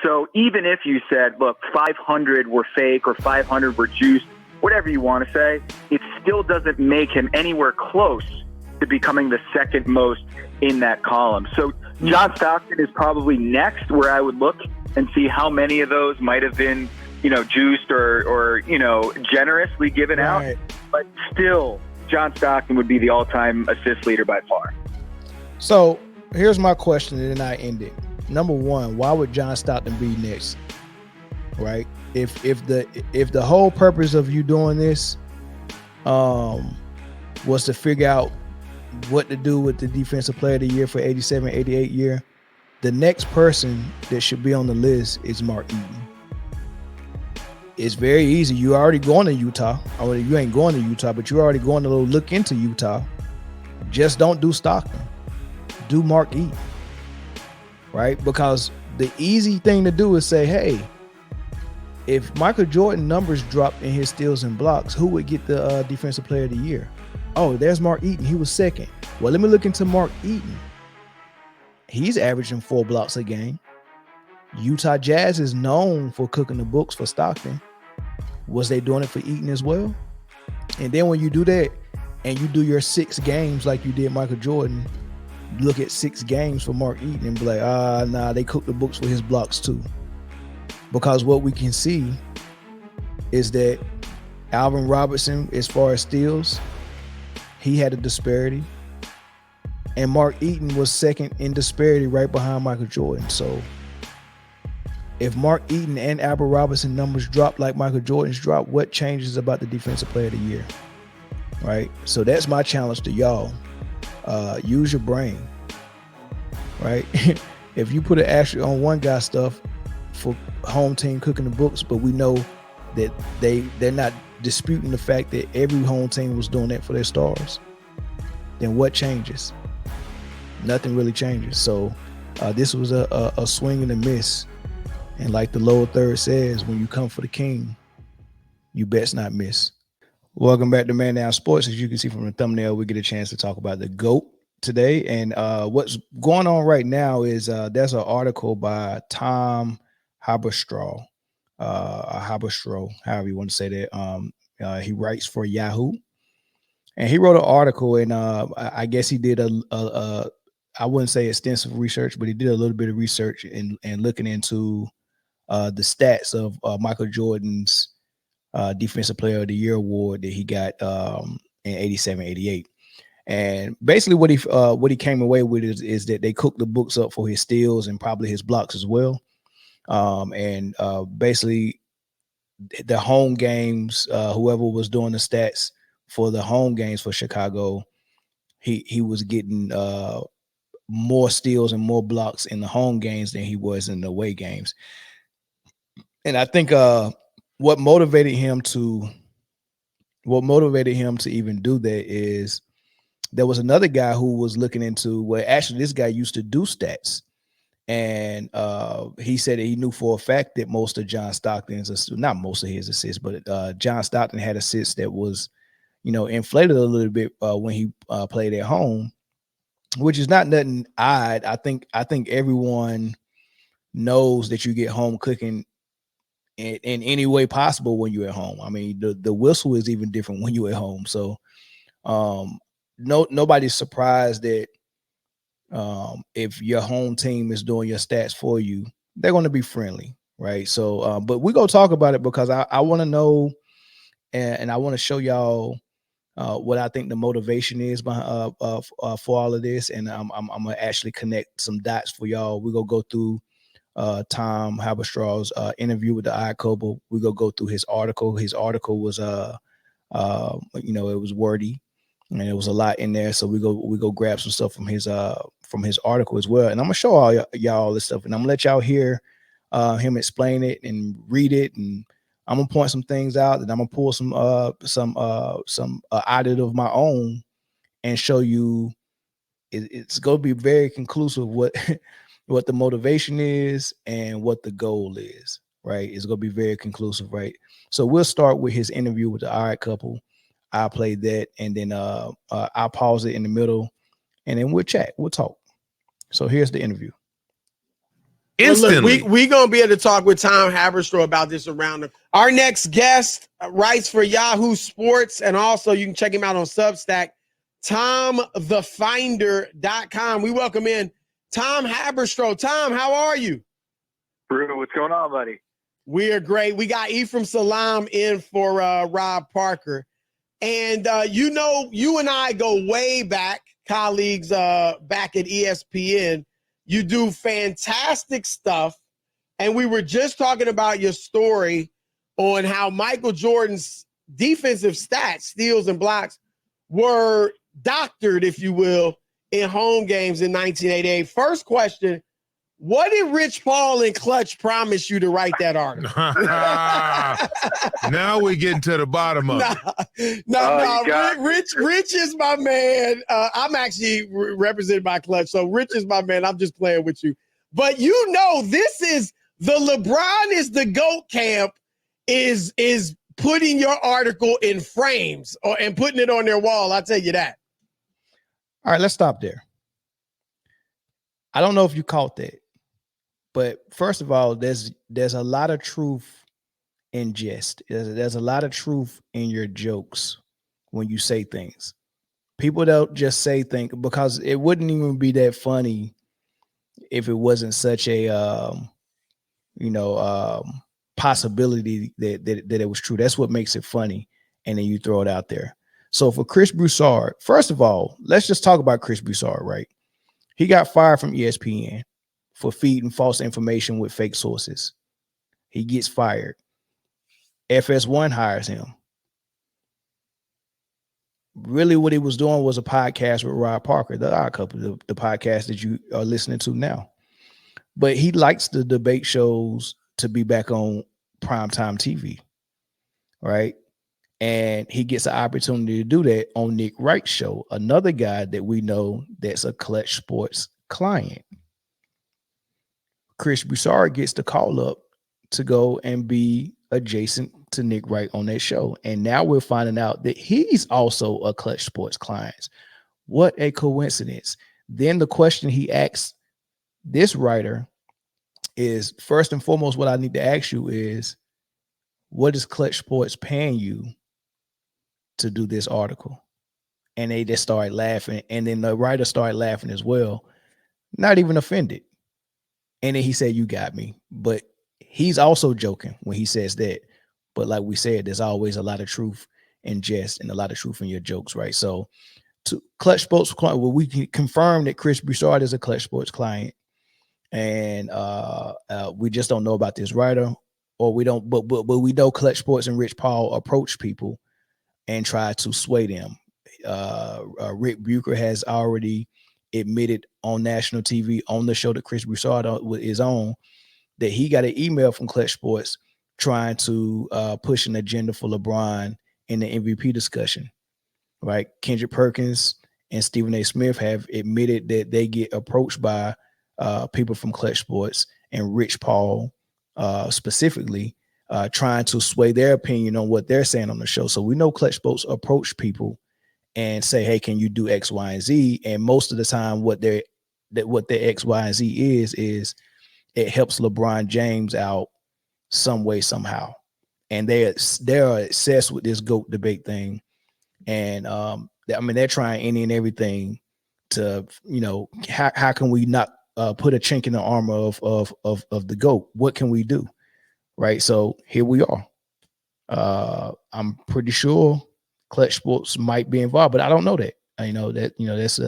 So even if you said, look, 500 were fake or 500 were juiced, whatever you want to say, it still doesn't make him anywhere close to becoming the second most in that column. So John Stockton is probably next where I would look and see how many of those might have been, juiced or generously given out. But still, John Stockton would be the all-time assist leader by far. So here's my question, and then I end it. Number one, why would John Stockton be next? Right? If the whole purpose of you doing this was to figure out what to do with the defensive player of the year for 87-88 year, the next person that should be on the list is Mark Eaton. It's very easy. You're already going to Utah. Or you ain't going to Utah, but you're already going to look into Utah. Just don't do Stockton. Do Mark Eaton. Right? Because the easy thing to do is say, hey, if Michael Jordan numbers dropped in his steals and blocks, who would get the defensive player of the year? Oh, there's Mark Eaton. He was second. Well, let me look into Mark Eaton. He's averaging 4 blocks a game. Utah Jazz is known for cooking the books for Stockton. Was they doing it for Eaton as well? And then when you do that and you do your 6 games like you did Michael Jordan, look at 6 games for Mark Eaton and be like, nah, they cooked the books for his blocks too. Because what we can see is that Alvin Robertson, as far as steals, he had a disparity. And Mark Eaton was second in disparity right behind Michael Jordan. So if Mark Eaton and Albert Robinson numbers drop like Michael Jordan's drop, what changes about the defensive player of the year? Right? So that's my challenge to y'all. Use your brain. Right? If you put an asterisk on one guy's stuff for home team cooking the books, but we know that they're not disputing the fact that every home team was doing that for their stars, then what changes? Nothing really changes. So this was a swing and a miss. And like the lower third says, when you come for the king, you best not miss. Welcome back to Man Down Sports. As you can see from the thumbnail, we get a chance to talk about the GOAT today. And what's going on right now is there's an article by Tom Haberstroh, however you want to say that. He writes for Yahoo. And he wrote an article, and I guess he did I wouldn't say extensive research, but he did a little bit of research and looking into the stats of Michael Jordan's Defensive Player of the Year award that he got in 87-88. And basically what he came away with is that they cooked the books up for his steals and probably his blocks as well. Basically the home games, whoever was doing the stats for the home games for Chicago, he was getting more steals and more blocks in the home games than he was in the away games. And I think what motivated him to even do that is there was another guy who was looking into, well, actually this guy used to do stats. And he said that he knew for a fact that most of John Stockton's, not most of his assists, but John Stockton had assists that was, inflated a little bit when he played at home, which is not nothing odd. I think everyone knows that you get home cooking in any way possible when you're at home. I mean, the whistle is even different when you're at home. So nobody's surprised that if your home team is doing your stats for you, they're going to be friendly, right? So, but we're going to talk about it because I want to know and I want to show y'all what I think the motivation is behind, for all of this. And I'm going to actually connect some dots for y'all. We're going to go through Tom Haberstroh's interview with the Odd Couple. We're going to go through his article. His article was, it was wordy and there was a lot in there. So we go grab some stuff from his article as well. And I'm going to show all y'all this stuff, and I'm going to let y'all hear him explain it and read it. And I'm going to point some things out, and I'm going to pull some audit of my own and show you it's going to be very conclusive what the motivation is and what the goal is, right? It's going to be very conclusive, right? So we'll start with his interview with the Odd Couple. I'll play that, and then I'll pause it in the middle, and then we'll chat. We'll talk. So here's the interview. Instantly. Well, look, we gonna be able to talk with Tom Haberstroh about this around the. Our next guest writes for Yahoo Sports, and also you can check him out on Substack, TomTheFinder.com. We welcome in Tom Haberstroh. Tom, how are you? Bruno, what's going on, buddy? We are great. We got Ephraim Salam in for Rob Parker, and you and I go way back, colleagues back at ESPN. You do fantastic stuff. And we were just talking about your story on how Michael Jordan's defensive stats, steals and blocks, were doctored, if you will, in home games in 1988. First question, what did Rich Paul and Klutch promise you to write that article? Now we getting to the bottom of it. Rich is my man. I'm actually represented by Klutch, so Rich is my man. I'm just playing with you. But this is the LeBron is the GOAT camp is putting your article in frames and putting it on their wall. I'll tell you that. All right, let's stop there. I don't know if you caught that. But first of all, there's a lot of truth in jest. There's a lot of truth in your jokes when you say things. People don't just say things because it wouldn't even be that funny if it wasn't such a possibility that it was true. That's what makes it funny, and then you throw it out there. So for Chris Broussard, first of all, let's just talk about Chris Broussard, right? He got fired from ESPN for feeding false information with fake sources. He gets fired. FS1 hires him. Really what he was doing was a podcast with Rob Parker, the Odd Couple, the podcast that you are listening to now. But he likes the debate shows to be back on primetime TV, right? And he gets an opportunity to do that on Nick Wright's show, another guy that we know that's a Klutch Sports client. Chris Broussard gets the call up to go and be adjacent to Nick Wright on that show. And now we're finding out that he's also a Klutch Sports client. What a coincidence. Then the question he asks this writer is, first and foremost, what I need to ask you is, what is Klutch Sports paying you to do this article? And they just started laughing. And then the writer started laughing as well, not even offended. And then he said, you got me. But he's also joking when he says that. But like we said, there's always a lot of truth in jest and a lot of truth in your jokes, right? So to Klutch Sports client, well, we can confirm that Chris Broussard is a Klutch Sports client. And we just don't know about this writer, or we don't, but we know Klutch Sports and Rich Paul approach people and try to sway them. Rick Bucher has already admitted on national TV on the show that Chris Broussard is on that he got an email from Klutch Sports trying to push an agenda for LeBron in the MVP discussion, right? Kendrick Perkins and Stephen A. Smith have admitted that they get approached by people from Klutch Sports and Rich Paul specifically trying to sway their opinion on what they're saying on the show. So we know Klutch Sports approach people and say, hey, can you do X, Y, and Z? And most of the time what their X, Y, and Z is it helps LeBron James out some way, somehow. And they're obsessed with this GOAT debate thing. And they're trying any and everything to, how can we not put a chink in the armor of the GOAT? What can we do? Right. So here we are. I'm pretty sure Klutch Sports might be involved, but I don't know that. I know that, that's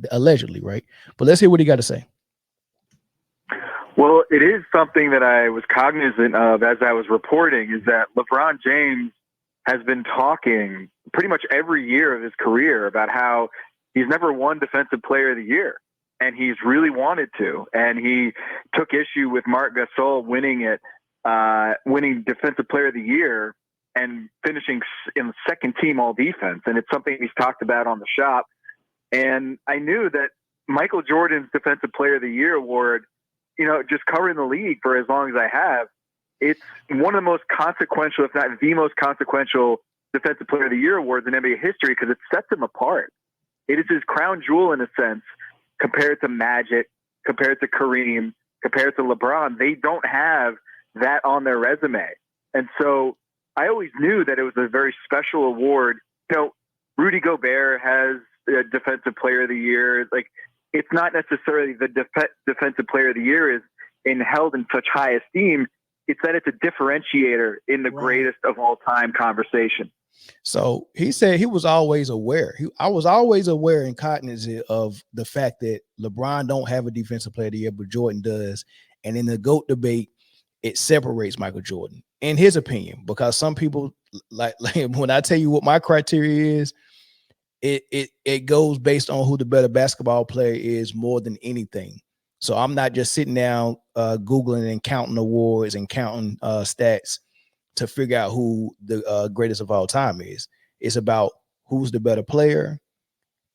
allegedly, right? But let's hear what he got to say. Well, it is something that I was cognizant of as I was reporting, is that LeBron James has been talking pretty much every year of his career about how he's never won Defensive Player of the Year, and he's really wanted to. And he took issue with Marc Gasol winning Defensive Player of the Year and finishing in the second team all defense. And it's something he's talked about on the shop. And I knew that Michael Jordan's Defensive Player of the Year award, just covering the league for as long as I have, it's one of the most consequential, if not the most consequential Defensive Player of the Year awards in NBA history, because it sets him apart. It is his crown jewel in a sense, compared to Magic, compared to Kareem, compared to LeBron, they don't have that on their resume. And so I always knew that it was a very special award. You know, Rudy Gobert has a Defensive Player of the Year. Like, it's not necessarily the Defensive Player of the Year is held in such high esteem. It's that it's a differentiator in the greatest of all time conversation. So he said he was always aware. I was always aware and cognizant of the fact that LeBron don't have a Defensive Player of the Year, but Jordan does. And in the GOAT debate, it separates Michael Jordan, in his opinion, because some people like when I tell you what my criteria is, it goes based on who the better basketball player is more than anything. So I'm not just sitting down Googling and counting awards and counting stats to figure out who the greatest of all time is. It's about who's the better player.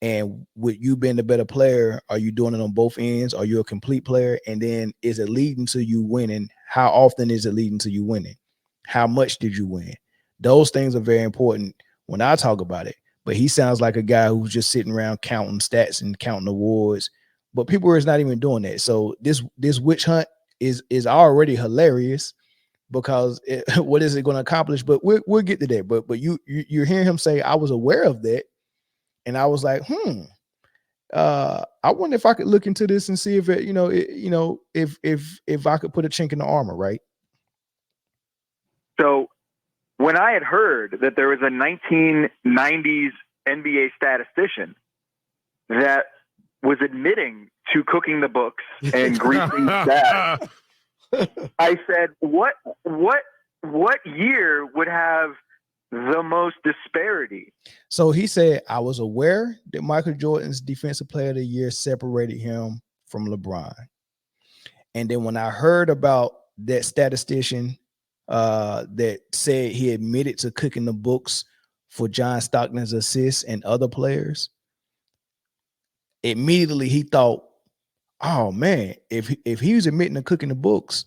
And with you being the better player, are you doing it on both ends? Are you a complete player? And then is it leading to you winning? How often is it leading to you winning? How much did you win? Those things are very important when I talk about it. But he sounds like a guy who's just sitting around counting stats and counting awards. But people are not even doing that. So this witch hunt is already hilarious because what is it going to accomplish? But we'll get to that. But you're hearing him say, I was aware of that. And I was like, I wonder if I could look into this and see if it, if I could put a chink in the armor, right? So when I had heard that there was a 1990s NBA statistician that was admitting to cooking the books and greasing stats, I said, what year would have the most disparity? So he said, I was aware that Michael Jordan's Defensive Player of the Year separated him from LeBron. And then when I heard about that statistician that said he admitted to cooking the books for John Stockton's assists and other players, immediately he thought, oh man, if he was admitting to cooking the books,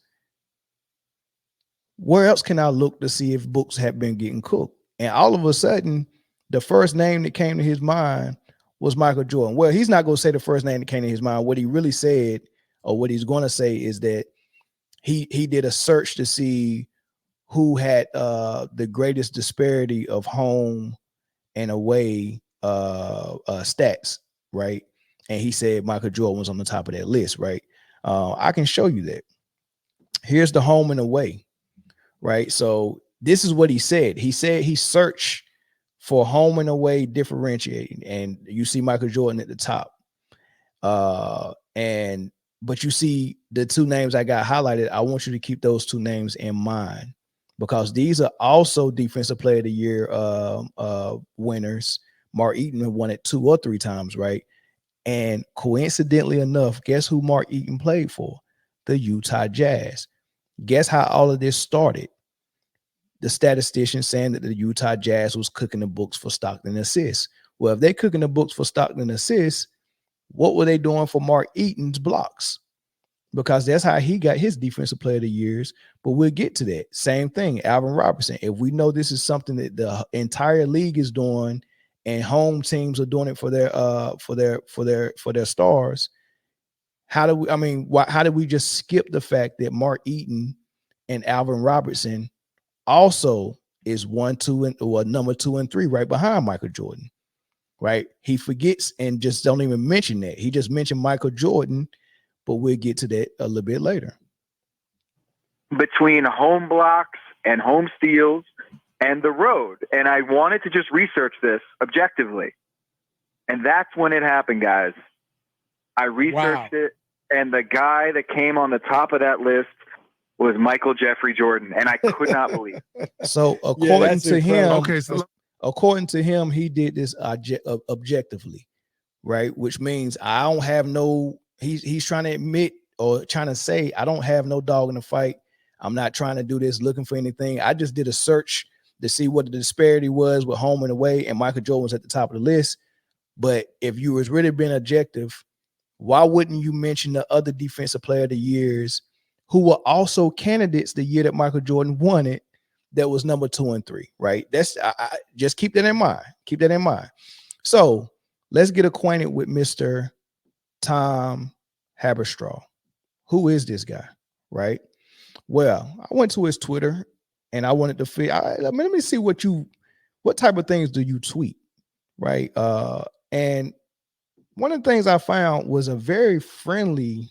where else can I look to see if books have been getting cooked? And all of a sudden, the first name that came to his mind was Michael Jordan. Well, he's not going to say the first name that came to his mind. What he really said, or what he's going to say, is that he did a search to see who had the greatest disparity of home and away stats, right? And he said Michael Jordan was on the top of that list, right? I can show you that. Here's the home and away. Right. So this is what he said. He said he searched for home and away differentiating. And you see Michael Jordan at the top. But you see the two names I got highlighted. I want you to keep those two names in mind because these are also Defensive Player of the Year winners. Mark Eaton won it 2 or 3 times, right? And coincidentally enough, guess who Mark Eaton played for? The Utah Jazz. Guess how all of this started? The statistician saying that the Utah Jazz was cooking the books for Stockton assists. Well, if they're cooking the books for Stockton assists, what were they doing for Mark Eaton's blocks? Because that's how he got his Defensive Player of the Years. But we'll get to that. Same thing, Alvin Robertson. If we know this is something that the entire league is doing, and home teams are doing it for their stars, how did we just skip the fact that Mark Eaton and Alvin Robertson also is number 2 and 3 right behind Michael Jordan, right? He forgets and just don't even mention that. He just mentioned Michael Jordan, but we'll get to that a little bit later. Between home blocks and home steals and the road. And I wanted to just research this objectively. And that's when it happened, guys. I researched it, and the guy that came on the top of that list was Michael Jeffrey Jordan, and I could not believe it. So according to him, he did this objectively, right? Which means I don't have no. He's trying to admit or trying to say I don't have no dog in the fight. I'm not trying to do this looking for anything. I just did a search to see what the disparity was with home and away, and Michael Jordan was at the top of the list. But if you was really being objective, why wouldn't you mention the other Defensive Player of the Years who were also candidates the year that Michael Jordan won it, that was number 2 and 3, right? That's just keep that in mind. Keep that in mind. So let's get acquainted with Mr. Tom Haberstroh. who is this guy, right? Well, I went to his Twitter and I wanted to figure. Let me see what type of things do you tweet, right? And one of the things I found was a very friendly.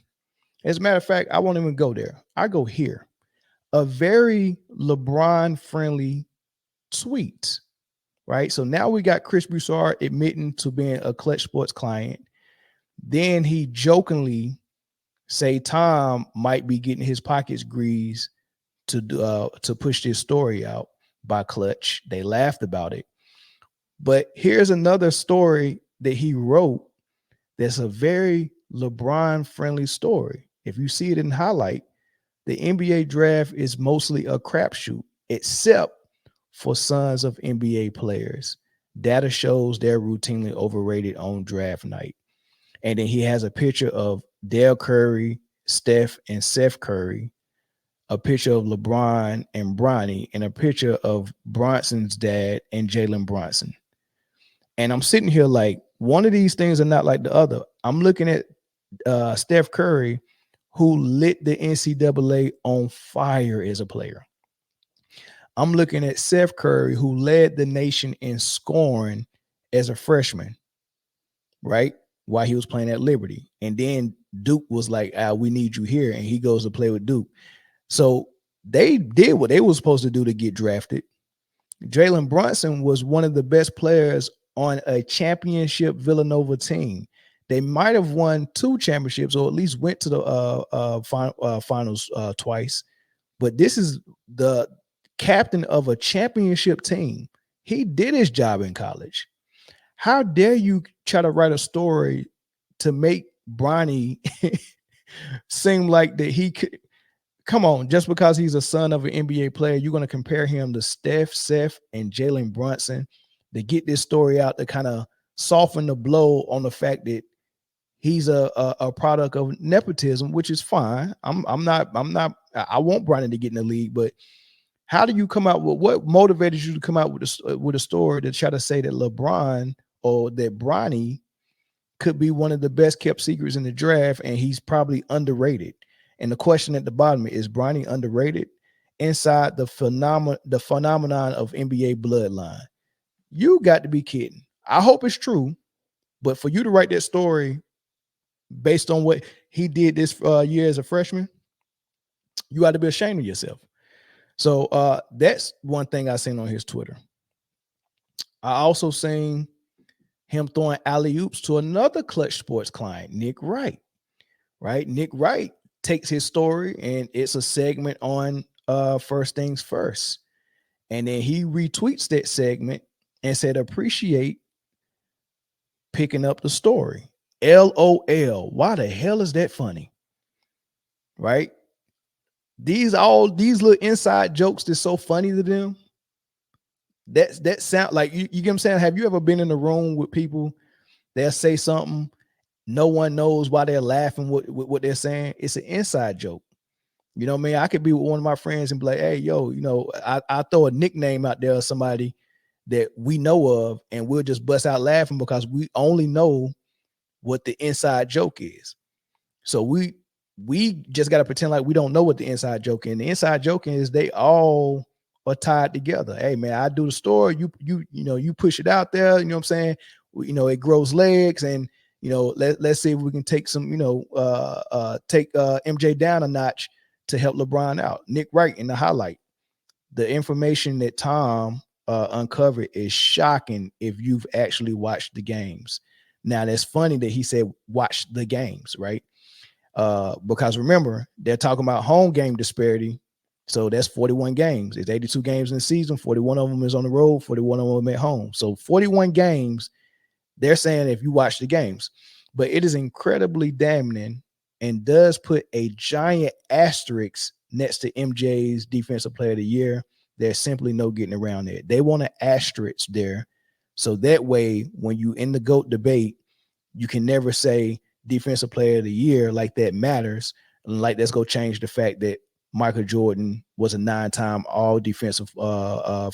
As a matter of fact, I won't even go there. I go here. A very LeBron friendly tweet, right? So now we got Chris Broussard admitting to being a Klutch Sports client. Then he jokingly say Tom might be getting his pockets greased to push this story out by Klutch. They laughed about it. But here's another story that he wrote that's a very LeBron friendly story. If you see it in highlight, the NBA draft is mostly a crapshoot, except for sons of NBA players. Data shows they're routinely overrated on draft night. And then he has a picture of Dale Curry, Steph, and Seth Curry, a picture of LeBron and Bronny, and a picture of Bronson's dad and Jalen Bronson. And I'm sitting here like, one of these things are not like the other. I'm looking at Steph Curry, who lit the NCAA on fire as a player. I'm looking at Seth Curry, who led the nation in scoring as a freshman, right? While he was playing at Liberty. And then Duke was like, we need you here. And he goes to play with Duke. So they did what they were supposed to do to get drafted. Jalen Brunson was one of the best players on a championship Villanova team. They might have won 2 championships or at least went to the finals twice. But this is the captain of a championship team. He did his job in college. How dare you try to write a story to make Bronny seem like that he could? Come on, just because he's a son of an NBA player, you're going to compare him to Steph, Seth, and Jalen Brunson to get this story out to kind of soften the blow on the fact that he's a product of nepotism, which is fine. I want Bronny to get in the league, but how do you come out with what motivated you to come out with a story to try to say that LeBron or that Bronny could be one of the best kept secrets in the draft and he's probably underrated? And the question at the bottom is Bronny underrated inside the phenomenon of NBA bloodline? You got to be kidding. I hope it's true, but for you to write that story based on what he did this year as a freshman, you got to be ashamed of yourself. So that's one thing I seen on his Twitter. I also seen him throwing alley-oops to another Klutch Sports client, Nick Wright. Right? Nick Wright takes his story and it's a segment on First Things First. And then he retweets that segment and said, appreciate picking up the story. LOL. Why the hell is that funny? Right? These little inside jokes that's so funny to them. That sound like you get what I'm saying? Have you ever been in a room with people, they'll say something, no one knows why they're laughing with what they're saying? It's an inside joke. You know what I mean? I could be with one of my friends and be like, hey, yo, I throw a nickname out there of somebody that we know of, and we'll just bust out laughing because we only know what the inside joke is. So we just got to pretend like we don't know what the inside joke is. And the inside joke is they all are tied together. Hey man, I do the story, you push it out there, you know what I'm saying? It grows legs, and let's see if we can take some, take MJ down a notch to help LeBron out. Nick Wright in the highlight. The information that Tom uncovered is shocking if you've actually watched the games. Now that's funny that he said watch the games, right? Because remember, they're talking about home game disparity. So that's 41 games. It's 82 games in the season. 41 of them is on the road, 41 of them at home. So 41 games, they're saying if you watch the games. But it is incredibly damning and does put a giant asterisk next to MJ's Defensive Player of the Year. There's simply no getting around it. They want an asterisk there. So that way, when you in the GOAT debate, you can never say Defensive Player of the Year like that matters. And like, let's go change the fact that Michael Jordan was a 9-time all defensive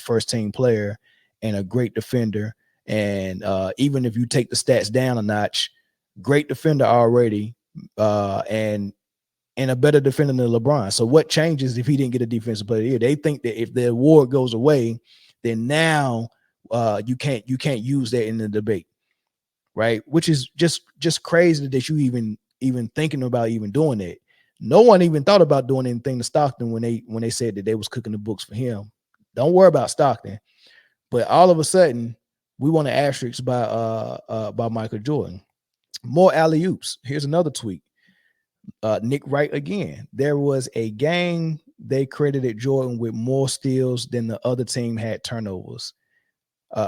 first team player and a great defender. And even if you take the stats down a notch, great defender already. And and a better defender than LeBron. So what changes if he didn't get a defensive player of the year? They think that if the award goes away, then now you can't use that in the debate, right? Which is just crazy that you even thinking about even doing that. No one even thought about doing anything to Stockton when they said that they was cooking the books for him. Don't worry about Stockton. But all of a sudden, we want an asterisk by Michael Jordan. More alley-oops. Here's another tweet. Nick Wright again. There was a game they credited Jordan with more steals than the other team had turnovers.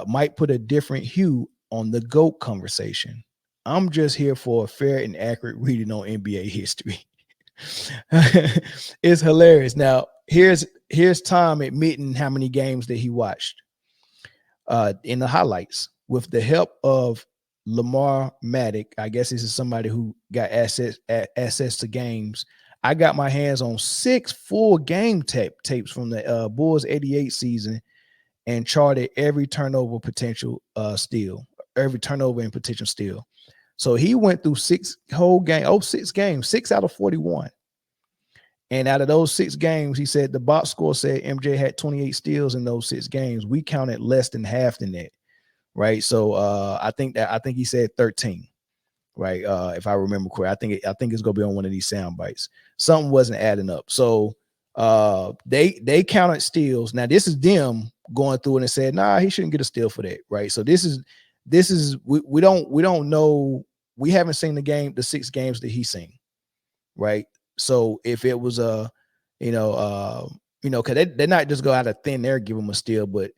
Might put a different hue on the GOAT conversation. I'm just here for a fair and accurate reading on NBA history. It's hilarious. Now, here's Tom admitting how many games that he watched in the highlights with the help of Lamar Maddock. I guess this is somebody who got access to games. I got my hands on 6 full game tapes from the Bulls 88 season and charted every turnover potential steal, every turnover and potential steal. So he went through 6 games, 6 out of 41. And out of those 6 games, he said the box score said MJ had 28 steals in those 6 games. We counted less than half than that, right? So I think he said 13, right? If I remember correctly, I think it's gonna be on one of these sound bites. Something wasn't adding up. So they counted steals. Now this is them going through it and said, nah, he shouldn't get a steal for that, right? So this is we don't know. We haven't seen the 6 games that he's seen, right? So if it was because they're not just go out of thin air, give him a steal, but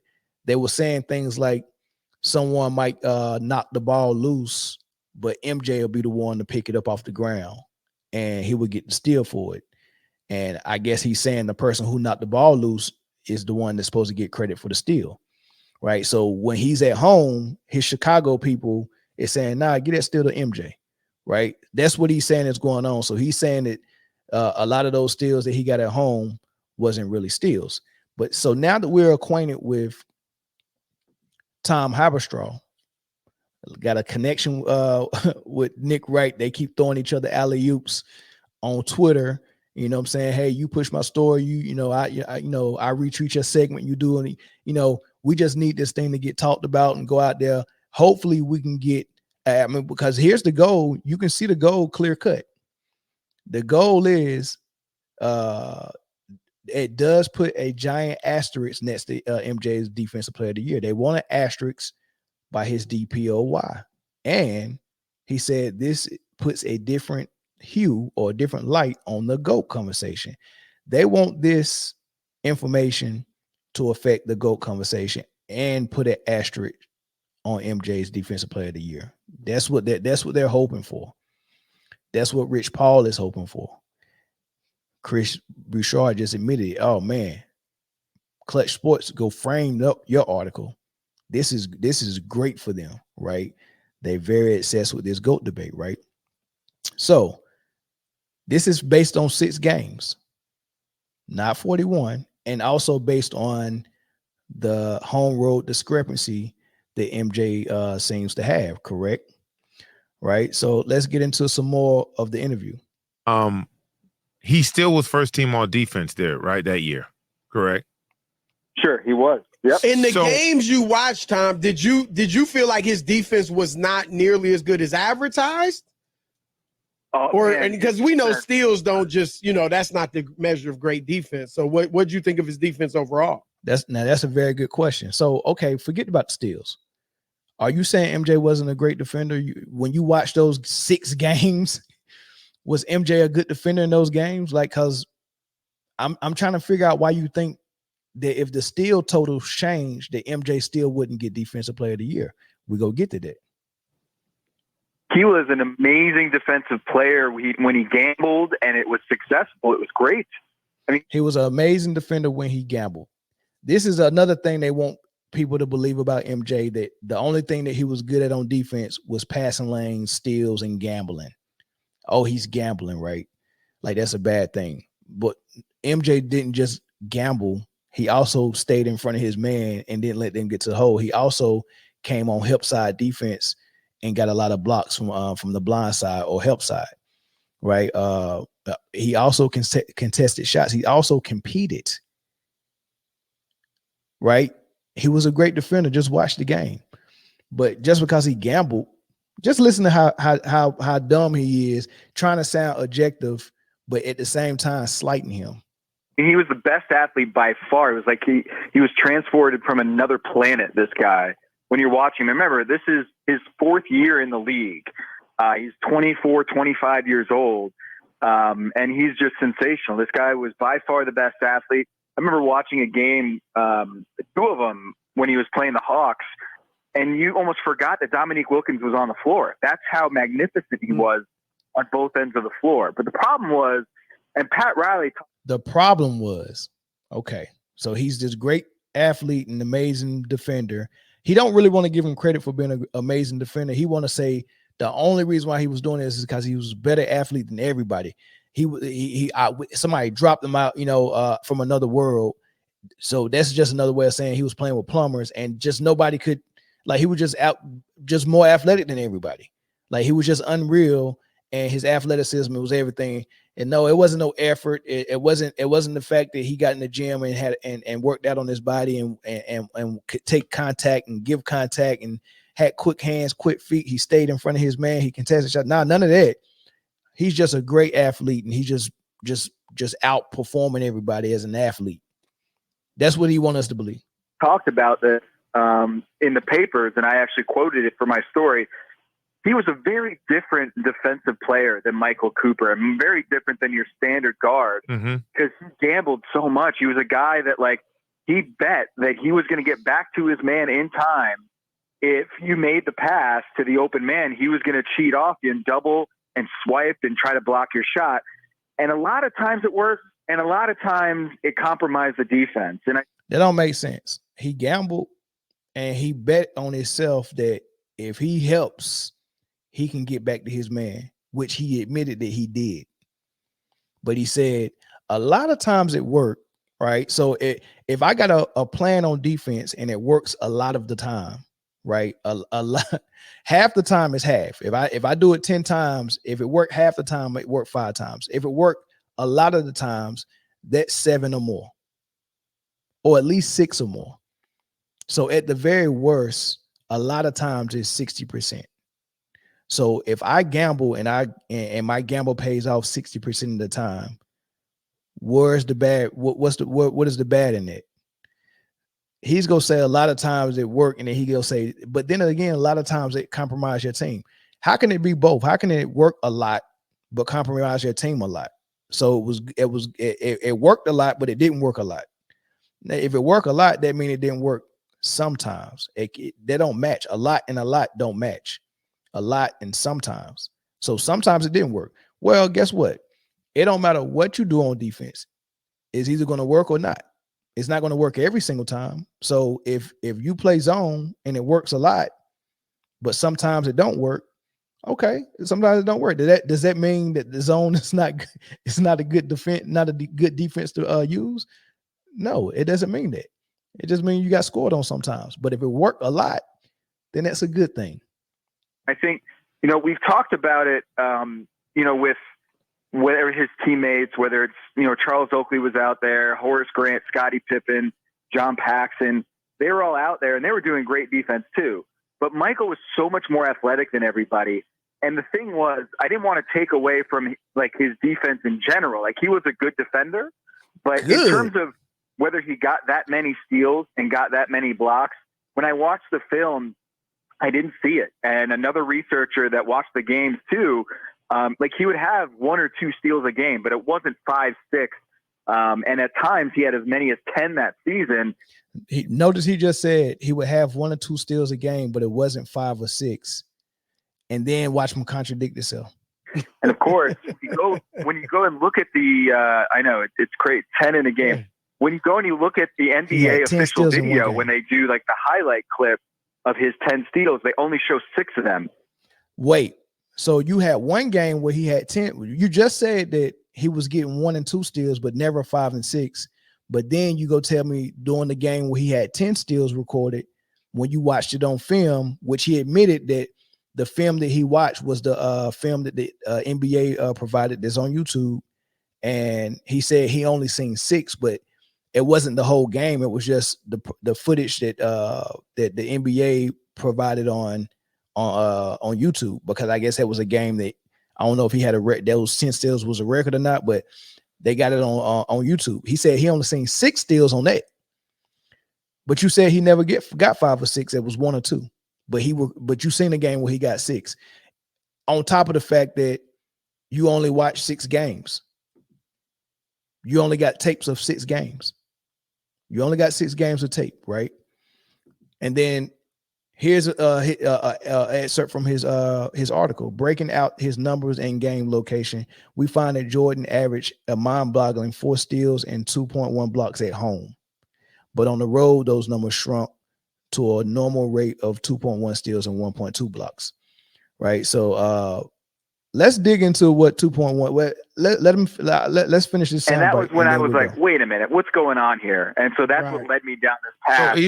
they were saying things like someone might knock the ball loose, but MJ will be the one to pick it up off the ground and he would get the steal for it. And I guess he's saying the person who knocked the ball loose is the one that's supposed to get credit for the steal, right? So when he's at home, his Chicago people is saying, nah, get that steal to MJ, right? That's what he's saying is going on. So he's saying that a lot of those steals that he got at home wasn't really steals. But so now that we're acquainted with Tom Haberstraw, got a connection with Nick Wright. They keep throwing each other alley-oops on Twitter. You know what I'm saying? Hey, you push my story. I retweet your segment. You do any, we just need this thing to get talked about and go out there. Hopefully we can get, because here's the goal. You can see the goal clear cut. The goal is it does put a giant asterisk next to MJ's defensive player of the year. They want an asterisk by his DPOY. And he said this puts a different hue or a different light on the GOAT conversation. They want this information to affect the GOAT conversation and put an asterisk on MJ's defensive player of the year. That's what they're hoping for. That's what Rich Paul is hoping for. Chris Bouchard just admitted, oh man, Klutch Sports go framed up your article. This is great for them, right? They're very obsessed with this GOAT debate, right? So this is based on 6 games, not 41, and also based on the home road discrepancy that MJ seems to have, correct? Right. So let's get into some more of the interview. He still was first team all defense there, right? That year, correct? Sure, he was. Yep. In the games you watched, Tom, did you feel like his defense was not nearly as good as advertised? Because we know steals don't just, that's not the measure of great defense. So what did you think of his defense overall? That's a very good question. So, okay, forget about the steals. Are you saying MJ wasn't a great defender? When you watch those 6 games, was MJ a good defender in those games? Like, because I'm trying to figure out why you think that if the steal total changed, that MJ still wouldn't get defensive player of the year. We go get to that. He was an amazing defensive player when he gambled, and it was successful. It was great. I mean, he was an amazing defender when he gambled. This is another thing they want people to believe about MJ, that the only thing that he was good at on defense was passing lanes, steals, and gambling. Oh, he's gambling, right? Like, that's a bad thing. But MJ didn't just gamble. He also stayed in front of his man and didn't let them get to the hole. He also came on help side defense and got a lot of blocks from the blind side or help side. right? He also contested shots. He also competed, right? He was a great defender. Just watch the game. But just because he gambled, just listen to how dumb he is, trying to sound objective, but at the same time slighting him. He was the best athlete by far. It was like he was transported from another planet, this guy. When you're watching him, remember, this is his 4th year in the league. He's 24, 25 years old, and he's just sensational. This guy was by far the best athlete. I remember watching a game, 2 of them, when he was playing the Hawks, and you almost forgot that Dominique Wilkins was on the floor. That's how magnificent he was on both ends of the floor. But the problem was, and Pat Riley... The problem was, okay, so he's this great athlete and amazing defender. He don't really want to give him credit for being an amazing defender. He want to say the only reason why he was doing this is because he was a better athlete than everybody. Somebody dropped him out, from another world. So that's just another way of saying he was playing with plumbers, and just nobody could, like, he was just more athletic than everybody. Like, he was just unreal, and his athleticism, it was everything. And no, it wasn't no effort. It wasn't the fact that he got in the gym and had and worked out on his body and could take contact and give contact and had quick hands, quick feet. He stayed in front of his man. He contested shot. Nah, none of that. He's just a great athlete, and he's just outperforming everybody as an athlete. That's what he wants us to believe. Talked about this in the papers, and I actually quoted it for my story. He was a very different defensive player than Michael Cooper, and very different than your standard guard, because he gambled so much. He was a guy that, like, he bet that he was going to get back to his man in time. If you made the pass to the open man, he was going to cheat off you and double and swipe and try to block your shot. And a lot of times it worked, and a lot of times it compromised the defense. And that don't make sense. He gambled, and he bet on himself that if he helps, he can get back to his man, which he admitted that he did. But he said a lot of times it worked, right? So if I got a plan on defense and it works a lot of the time, right? A lot, half the time is half. If I do it 10 times, if it worked half the time, it worked 5 times. If it worked a lot of the times, that's 7 or more, or at least 6 or more. So at the very worst, a lot of times it's 60%. So if I gamble and my gamble pays off 60% of the time, where's the bad? What is the bad in it? He's gonna say a lot of times it worked, and then he gonna say, but then again, a lot of times it compromised your team. How can it be both? How can it work a lot but compromise your team a lot? So it worked a lot, but it didn't work a lot. Now, if it worked a lot, that means it didn't work sometimes. They don't match. A lot and a lot don't match. A lot and sometimes. So sometimes it didn't work. Well, guess what? It don't matter what you do on defense. It's either going to work or not. It's not going to work every single time. So if you play zone and it works a lot, but sometimes it don't work, okay. Sometimes it don't work. Does that mean that the zone is not a good defense, not a good defense to use? No, it doesn't mean that. It just means you got scored on sometimes. But if it worked a lot, then that's a good thing. I think, we've talked about it, with whether his teammates, whether it's, Charles Oakley was out there, Horace Grant, Scottie Pippen, John Paxson, they were all out there and they were doing great defense too. But Michael was so much more athletic than everybody. And the thing was, I didn't want to take away from like his defense in general. Like, he was a good defender, but in terms of whether he got that many steals and got that many blocks, when I watched the film, I didn't see it. And another researcher that watched the games too, he would have 1 or 2 steals a game, but it wasn't 5, 6. And at times he had as many as 10 that season. Notice he just said he would have 1 or 2 steals a game, but it wasn't 5 or 6. And then watch him contradict himself. And of course, when you go and look at the, I know it's great, 10 in a game. Yeah. When you go and you look at the NBA official video, when they do like the highlight clip of his 10 steals, they only show 6 of them. Wait, so you had one game where he had 10. You just said that he was getting 1 and 2 steals, but never 5 and 6. But then you go tell me during the game where he had 10 steals recorded, when you watched it on film, which he admitted that the film that he watched was the film that the NBA provided that's on YouTube. And he said he only seen 6, but it wasn't the whole game. It was just the footage that that the NBA provided on YouTube, because I guess that was a game that I don't know if he had those 10 steals was a record or not, but they got it on YouTube. He said he only seen 6 steals on that. But you said he never got 5 or 6. It was 1 or 2. But you seen a game where he got 6. On top of the fact that you only watched 6 games. You only got tapes of 6 games. You only got 6 games of tape, right? And then here's a excerpt from his article. Breaking out his numbers and game location, we find that Jordan averaged a mind-boggling 4 steals and 2.1 blocks at home. But on the road, those numbers shrunk to a normal rate of 2.1 steals and 1.2 blocks, right? So let's dig into what 2.1. Let's finish this. And that was when I was like, wait a minute, what's going on here? And so that's what led me down this path. So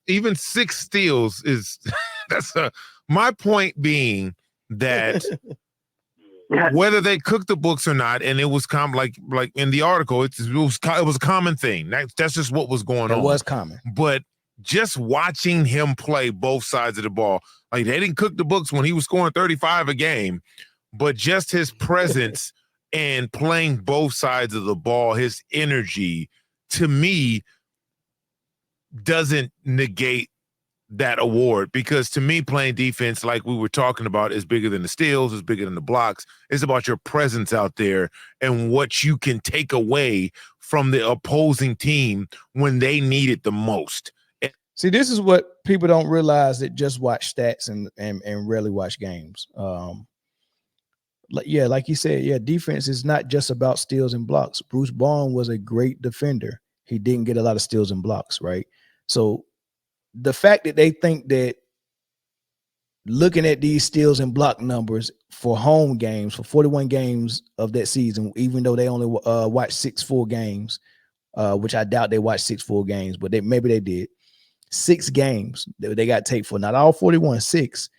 even 6 steals is my point being that whether they cooked the books or not, and it was like in the article, it was a common thing. That's just what was going on. It was common. But just watching him play both sides of the ball, like they didn't cook the books when he was scoring 35 a game, but just his presence and playing both sides of the ball, his energy, to me, doesn't negate that award, because to me, playing defense, like we were talking about, is bigger than the steals, is bigger than the blocks. It's about your presence out there and what you can take away from the opposing team when they need it the most. See, this is what people don't realize that just watch stats and rarely watch games. Like you said, defense is not just about steals and blocks. Bruce Bowen was a great defender. He didn't get a lot of steals and blocks, right? So the fact that they think that looking at these steals and block numbers for home games, for 41 games of that season, even though they only watched 6 full games, which I doubt they watched 6 full games, but maybe they did. 6 games they got tape for, not all 41, 6.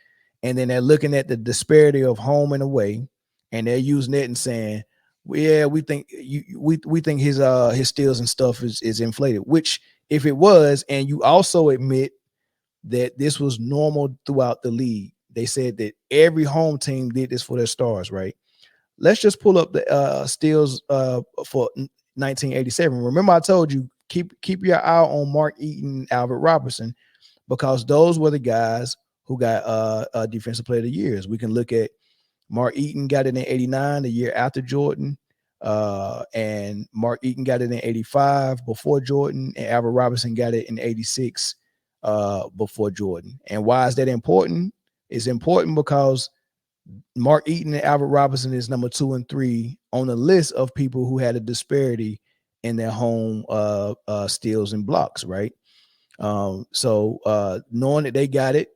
And then they're looking at the disparity of home and away, and they're using it and saying, well, yeah, we think we think his steals and stuff is inflated, which if it was, and you also admit that this was normal throughout the league. They said that every home team did this for their stars, right? Let's just pull up the steals for 1987. Remember, I told you keep your eye on Mark Eaton, Albert Robertson, because those were the guys who got Defensive Player of the Year. We can look at Mark Eaton got it in 89, the year after Jordan, and Mark Eaton got it in 85 before Jordan, and Albert Robertson got it in 86 before Jordan. And why is that important? It's important because Mark Eaton and Albert Robertson is number 2 and 3 on the list of people who had a disparity in their home steals and blocks, right? So knowing that they got it,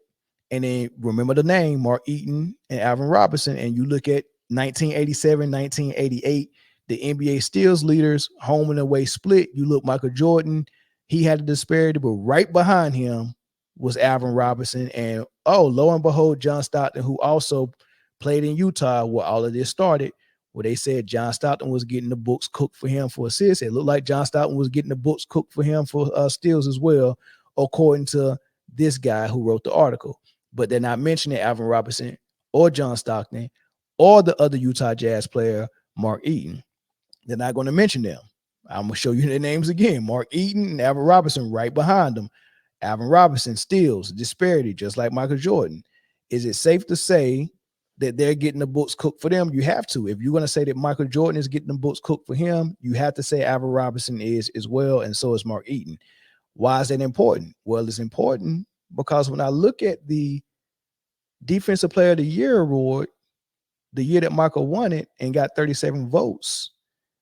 and then remember the name Mark Eaton and Alvin Robertson, and you look at 1987, 1988, the NBA steals leaders, home and away split. You look Michael Jordan, he had a disparity, but right behind him was Alvin Robertson, and lo and behold, John Stockton, who also played in Utah, where all of this started, where they said John Stockton was getting the books cooked for him for assists. It looked like John Stockton was getting the books cooked for him for steals as well, according to this guy who wrote the article. But they're not mentioning Alvin Robertson or John Stockton or the other Utah Jazz player, Mark Eaton. They're not going to mention them. I'm going to show you their names again. Mark Eaton and Alvin Robertson right behind them. Alvin Robertson steals, disparity, just like Michael Jordan. Is it safe to say that they're getting the books cooked for them? You have to. If you're going to say that Michael Jordan is getting the books cooked for him, you have to say Alvin Robertson is as well, and so is Mark Eaton. Why is that important? Well, it's important because when I look at the Defensive Player of the Year award, the year that Michael won it and got 37 votes,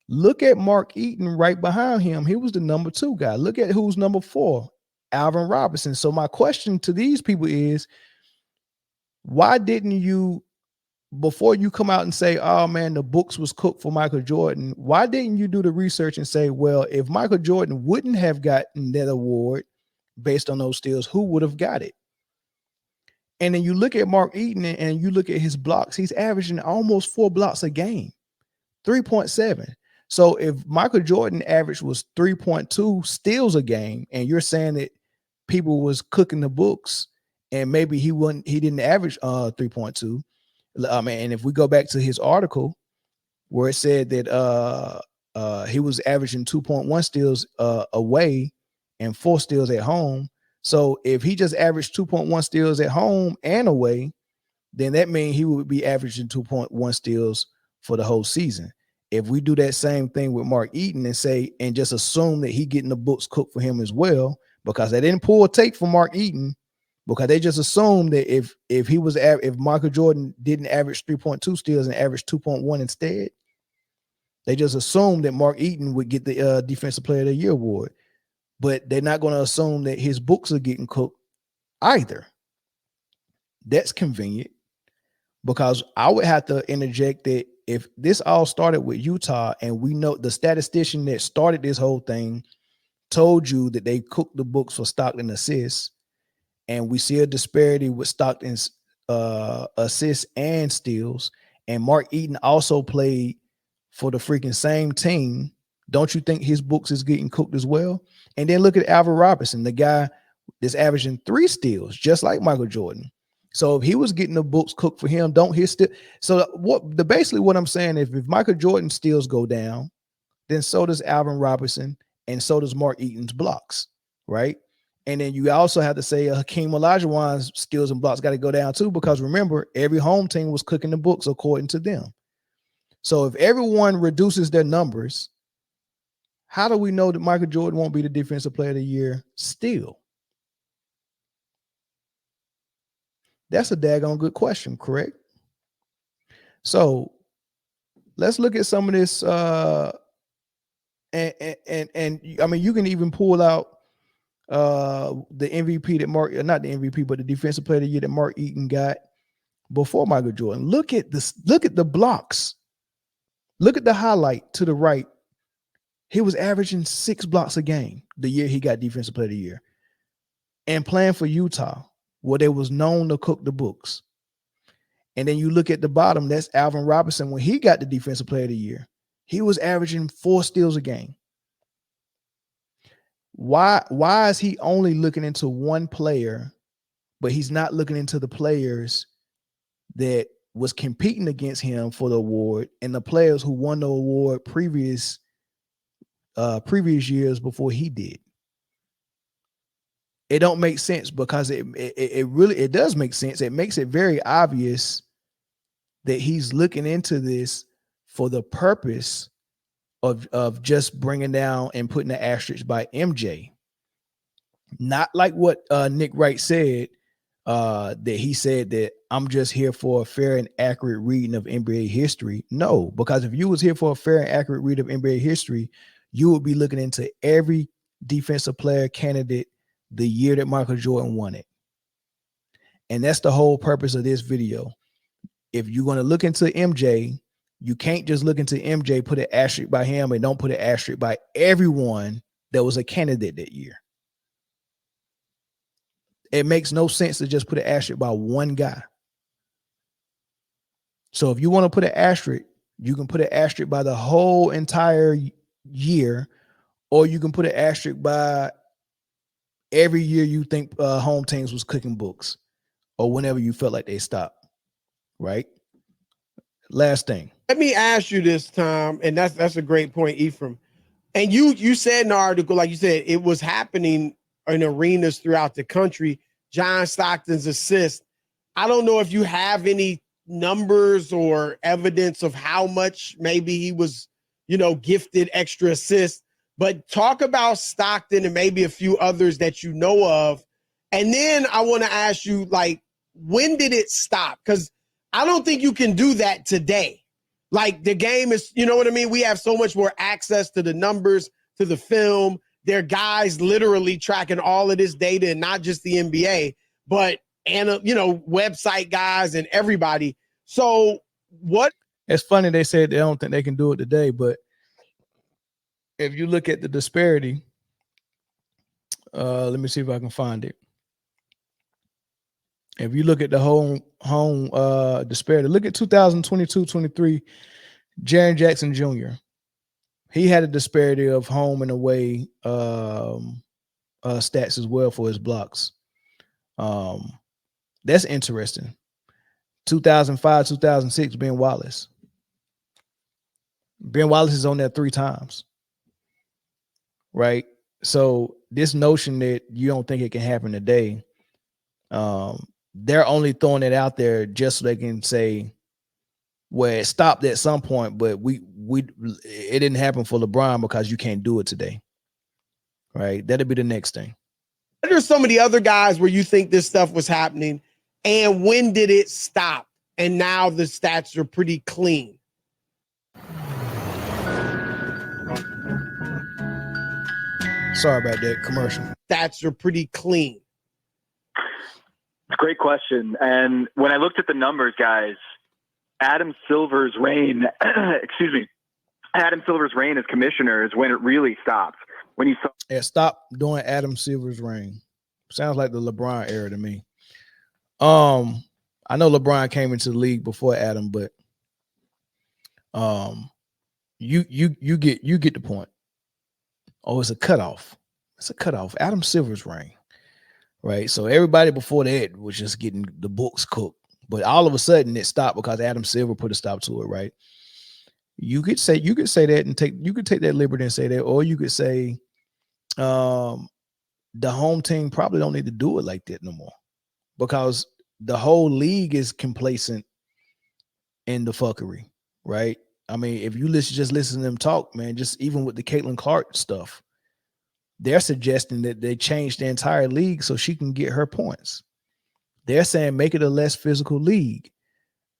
look at Mark Eaton right behind him. He was the number 2 guy. Look at who's number 4, Alvin Robertson. So my question to these people is, why didn't you, before you come out and say, oh man, the books was cooked for Michael Jordan, why didn't you do the research and say, well, if Michael Jordan wouldn't have gotten that award based on those steals, who would have got it? And then you look at Mark Eaton and you look at his blocks, he's averaging almost 4 blocks a game, 3.7. So if Michael Jordan average was 3.2 steals a game, and you're saying that people was cooking the books and maybe he didn't average 3.2. And if we go back to his article where it said that he was averaging 2.1 steals away and 4 steals at home. So if he just averaged 2.1 steals at home and away, then that means he would be averaging 2.1 steals for the whole season. If we do that same thing with Mark Eaton and just assume that he getting the books cooked for him as well, because they didn't pull a tape for Mark Eaton, because they just assumed that if Michael Jordan didn't average 3.2 steals and averaged 2.1 instead, they just assumed that Mark Eaton would get the Defensive Player of the Year award. But they're not going to assume that his books are getting cooked either. That's convenient, because I would have to interject that if this all started with Utah, and we know the statistician that started this whole thing told you that they cooked the books for Stockton assists, and we see a disparity with Stockton's assists and steals, and Mark Eaton also played for the freaking same team, don't you think his books is getting cooked as well? And then look at Alvin Robinson, the guy that's averaging 3 steals, just like Michael Jordan. So if he was getting the books cooked for him, don't his steal? So basically what I'm saying is, if Michael Jordan steals go down, then so does Alvin Robinson, and so does Mark Eaton's blocks, right? And then you also have to say Hakeem Olajuwon's steals and blocks got to go down too, because remember, every home team was cooking the books according to them. So if everyone reduces their numbers, how do we know that Michael Jordan won't be the Defensive Player of the Year still? That's a daggone good question, correct? So let's look at some of this. And I mean, you can even pull out the MVP that not the MVP, but the Defensive Player of the Year that Mark Eaton got before Michael Jordan. Look at this. Look at the blocks. Look at the highlight to the right. He was averaging 6 blocks a game the year he got Defensive Player of the Year, and playing for Utah, where they was known to cook the books. And then you look at the bottom, that's Alvin Robinson. When he got the Defensive Player of the Year, he was averaging 4 steals a game. Why is he only looking into one player, but he's not looking into the players that was competing against him for the award and the players who won the award previous years before he did? It don't make sense, because it really does make sense. It makes it very obvious that he's looking into this for the purpose of just bringing down and putting the asterisk by MJ. Not like what Nick Wright said, that he said that I'm just here for a fair and accurate reading of NBA history. No, because if you was here for a fair and accurate read of NBA history, you would be looking into every defensive player candidate the year that Michael Jordan won it. And that's the whole purpose of this video. If you're going to look into MJ, you can't just look into MJ, put an asterisk by him, and don't put an asterisk by everyone that was a candidate that year. It makes no sense to just put an asterisk by one guy. So if you want to put an asterisk, you can put an asterisk by the whole entire year, or you can put an asterisk by every year you think home teams was cooking books, or whenever you felt like they stopped, right? Last thing. Let me ask you this, Tom, and that's a great point, Ephraim. And you said in the article, like you said, it was happening in arenas throughout the country. John Stockton's assist. I don't know if you have any numbers or evidence of how much maybe he was, gifted extra assists, but talk about Stockton and maybe a few others that you know of. And then I want to ask you, like, when did it stop? Because I don't think you can do that today. Like, the game is, you know what I mean? We have so much more access to the numbers, to the film. There are guys literally tracking all of this data, and not just the NBA, but, website guys and everybody. So what? It's funny they said they don't think they can do it today, but if you look at the disparity, let me see if I can find it. If you look at the home disparity, look at 2022-23, Jaren Jackson Jr. He had a disparity of home and away stats as well for his blocks. That's interesting. 2005, 2006, Ben Wallace. Ben Wallace is on there 3 times. Right? So this notion that you don't think it can happen today, they're only throwing it out there just so they can say, well, it stopped at some point, but it didn't happen for LeBron because you can't do it today. Right? That'll be the next thing. What are some of the other guys where you think this stuff was happening, and when did it stop? And now the stats are pretty clean. Sorry about that commercial. Stats are pretty clean. It's a great question. And when I looked at the numbers, guys, Adam Silver's reign, Adam Silver's reign as commissioner is when it really stopped. When you saw stop doing Adam Silver's reign. Sounds like the LeBron era to me. I know LeBron came into the league before Adam, but you get the point. Oh, it's a cutoff. It's a cutoff. Adam Silver's reign. Right. So everybody before that was just getting the books cooked. But all of a sudden it stopped because Adam Silver put a stop to it, right? You could say that and take that liberty and say that, or you could say the home team probably don't need to do it like that no more, because the whole league is complacent in the fuckery, right? I mean, if you listen to them talk, man, just even with the Caitlin Clark stuff, they're suggesting that they change the entire league so she can get her points. They're saying make it a less physical league.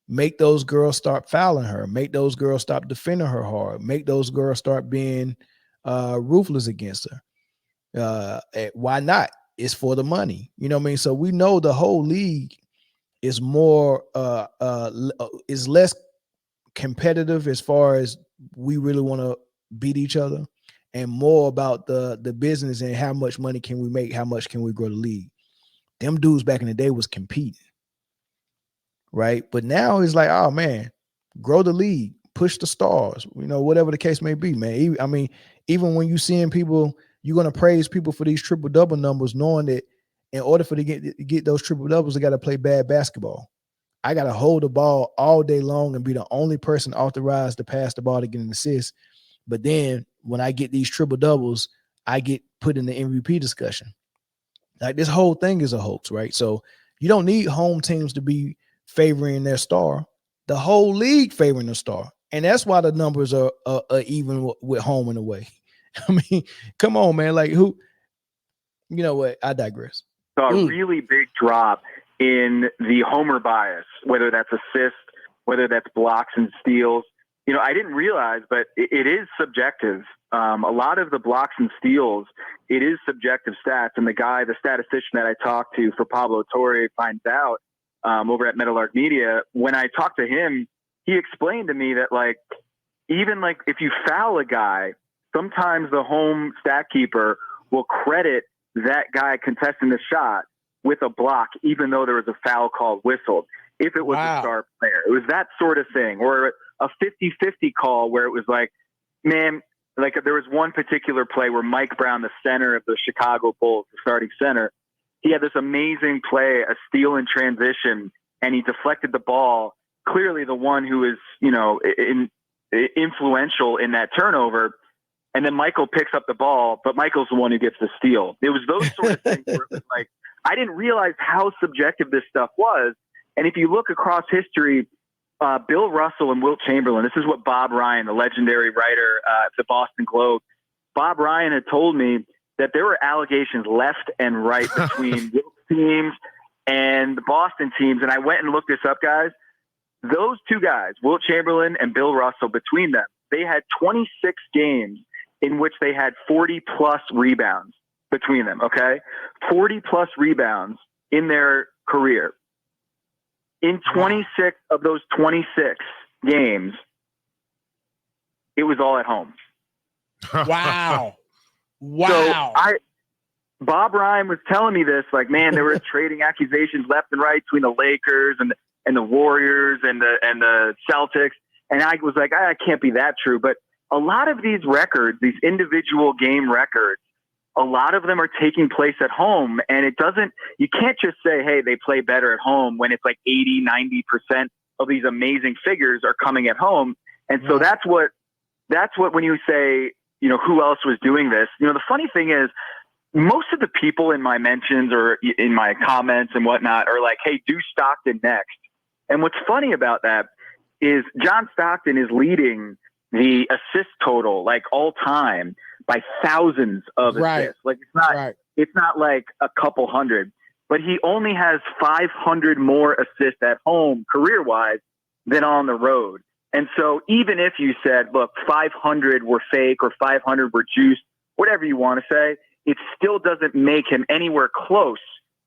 Make those girls start fouling her. Make those girls stop defending her hard. Make those girls start being ruthless against her. Why not? It's for the money. You know what I mean? So we know the whole league is more is less competitive as far as we really want to beat each other, and more about the business and how much money can we make, how much can we grow the league. Them dudes back in the day was competing, right? But now it's like, oh man, grow the league, push the stars, you know, whatever the case may be, man. I mean, even when you seeing people, you're gonna praise people for these triple double numbers, knowing that in order for them to get those triple doubles, they got to play bad basketball. I got to hold the ball all day long and be the only person authorized to pass the ball to get an assist. But then when I get these triple doubles, I get put in the MVP discussion. Like, this whole thing is a hoax, right? So you don't need home teams to be favoring their star. The whole league favoring the star. And that's why the numbers are even with home and away. I mean, come on, man. Like, who, you know what? I digress. So a really big drop in the homer bias, whether that's assists, whether that's blocks and steals. You know, I didn't realize, but it is subjective. A lot of the blocks and steals, it is subjective stats. And the statistician that I talked to for Pablo Torre finds out over at Meadowlark Media, when I talked to him, he explained to me that, like, even like if you foul a guy, sometimes the home stat keeper will credit that guy contesting the shot with a block, even though there was a foul call whistled, if it was a star player. It was that sort of thing. Or a 50-50 call where it was like, man, like there was one particular play where Mike Brown, the center of the Chicago Bulls, the starting center, he had this amazing play, a steal in transition, and he deflected the ball. Clearly the one who is, you know, influential in that turnover. And then Michael picks up the ball, but Michael's the one who gets the steal. It was those sort of things where it was like, I didn't realize how subjective this stuff was. And if you look across history, Bill Russell and Wilt Chamberlain, this is what Bob Ryan, the legendary writer at the Boston Globe, Bob Ryan had told me that there were allegations left and right between Wilt's teams and the Boston teams. And I went and looked this up, guys. Those two guys, Wilt Chamberlain and Bill Russell, between them, they had 26 games in which they had 40-plus rebounds between them, okay? 40-plus rebounds in their career. In 26 of those 26 games, it was all at home. Wow. Wow. So Bob Ryan was telling me this, like, man, there were trading accusations left and right between the Lakers and the Warriors and the Celtics. And I was like, it can't be that true. But a lot of these records, these individual game records, a lot of them are taking place at home. And you can't just say, hey, they play better at home when it's like 80, 90% of these amazing figures are coming at home. And so that's what when you say, who else was doing this? The funny thing is, most of the people in my mentions or in my comments and whatnot are like, hey, do Stockton next. And what's funny about that is John Stockton is leading the assist total, like, all time by thousands of assists. Like, it's not like a couple hundred, but he only has 500 more assists at home career wise than on the road. And so even if you said, look, 500 were fake or 500 were juiced, whatever you want to say, it still doesn't make him anywhere close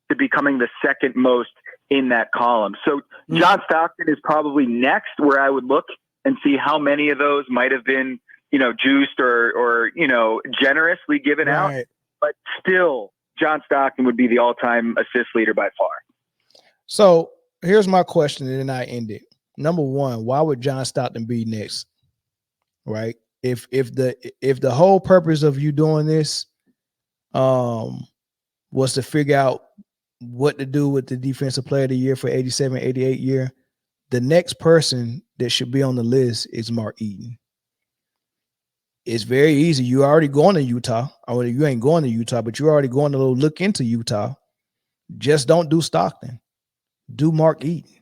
to becoming the second most in that column. So John Stockton is probably next, where I would look and see how many of those might have been, juiced or generously given out. But still, John Stockton would be the all-time assist leader by far. So here's my question, and then I end it. Number one, why would John Stockton be next? Right? If the whole purpose of you doing this was to figure out what to do with the defensive player of the year for 87-88 year, the next person that should be on the list is Mark Eaton. It's very easy. You're already going to Utah. Or you ain't going to Utah, but you're already going to look into Utah. Just don't do Stockton. Do Mark Eaton.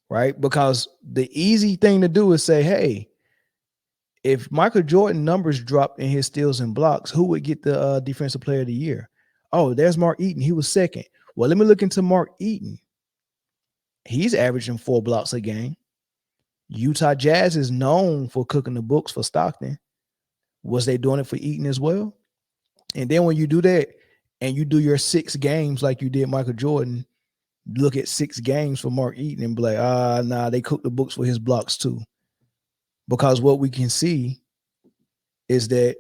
Right? Because the easy thing to do is say, hey, if Michael Jordan numbers dropped in his steals and blocks, who would get the defensive player of the year? Oh, there's Mark Eaton. He was second. Well, let me look into Mark Eaton. He's averaging 4 blocks a game. Utah Jazz is known for cooking the books for Stockton. Was they doing it for Eaton as well? And then when you do that and you do your 6 games like you did Michael Jordan, look at 6 games for Mark Eaton and be like, nah, they cooked the books for his blocks too. Because what we can see is that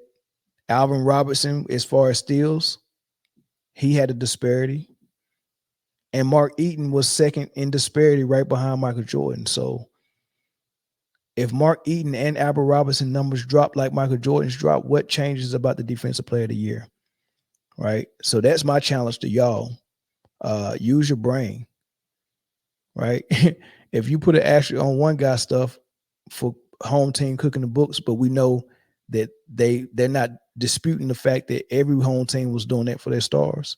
Alvin Robertson, as far as steals, he had a disparity. And Mark Eaton was second in disparity right behind Michael Jordan. So if Mark Eaton and Alvin Robertson numbers drop like Michael Jordan's drop, what changes about the defensive player of the year? Right? So that's my challenge to y'all. Use your brain. Right? If you put an asterisk on one guy's stuff for home team cooking the books, but we know that they're not disputing the fact that every home team was doing that for their stars,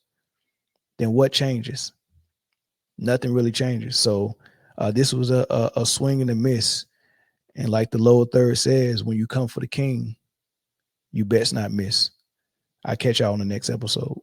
then what changes? Nothing really changes. So this was a swing and a miss. And like the lower third says, when you come for the king, you best not miss. I'll catch y'all on the next episode.